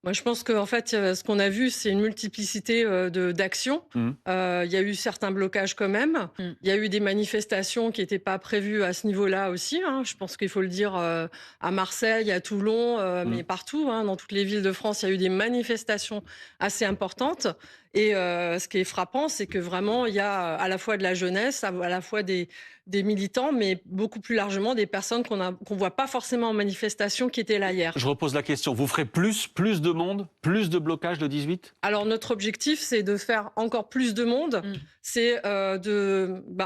Moi, je pense qu'en fait, ce qu'on a vu, c'est une multiplicité, d'actions. Mmh. Il y a eu certains blocages quand même. Mmh. Il y a eu des manifestations qui étaient pas prévues à ce niveau-là aussi, hein. Je pense qu'il faut le dire, à Marseille, à Toulon, mais Mmh. partout, hein, dans toutes les villes de France, il y a eu des manifestations assez importantes et ce qui est frappant, c'est que vraiment il y a, à la fois de la jeunesse, à la fois des militants, mais beaucoup plus largement des personnes qu'on voit pas forcément en manifestation qui étaient là hier. Je repose la question. Vous ferez plus de monde, plus de blocage le 18? Alors notre objectif, c'est de faire encore plus de monde. Mmh. C'est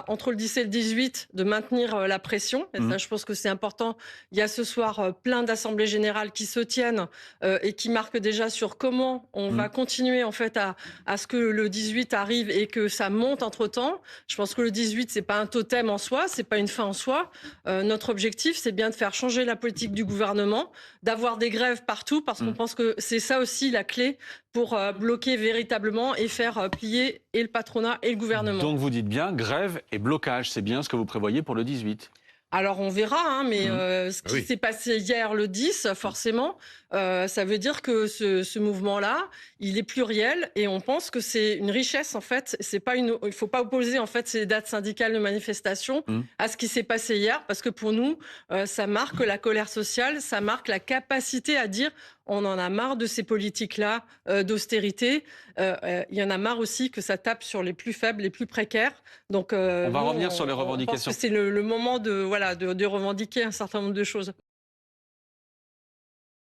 entre le 10 et le 18, de maintenir la pression. Et Mmh. ça, je pense que c'est important. Il y a ce soir plein d'assemblées générales qui se tiennent et qui marquent déjà sur comment on Mmh. va continuer en fait à ce que le 18 arrive et que ça monte entre temps. Je pense que le 18, c'est pas un totem en soi, c'est pas une fin en soi. Notre objectif, c'est bien de faire changer la politique du gouvernement, d'avoir des grèves partout parce qu'on Mmh. pense que c'est ça aussi la clé pour bloquer véritablement et faire plier et le patronat et le gouvernement. Donc vous dites bien grève et blocage. C'est bien ce que vous prévoyez pour le 18? Alors on verra, hein, mais Mmh. ce Ah qui oui. s'est passé hier le 10, forcément, ça veut dire que ce mouvement-là, il est pluriel et on pense que c'est une richesse en fait. C'est pas une, il faut pas opposer en fait ces dates syndicales de manifestation Mmh. à ce qui s'est passé hier, parce que pour nous, ça marque la colère sociale, ça marque la capacité à dire on en a marre de ces politiques-là d'austérité. Il y en a marre aussi que ça tape sur les plus faibles, les plus précaires. Donc On va nous, revenir sur les on pense que revendications. c'est le moment de voilà de revendiquer un certain nombre de choses.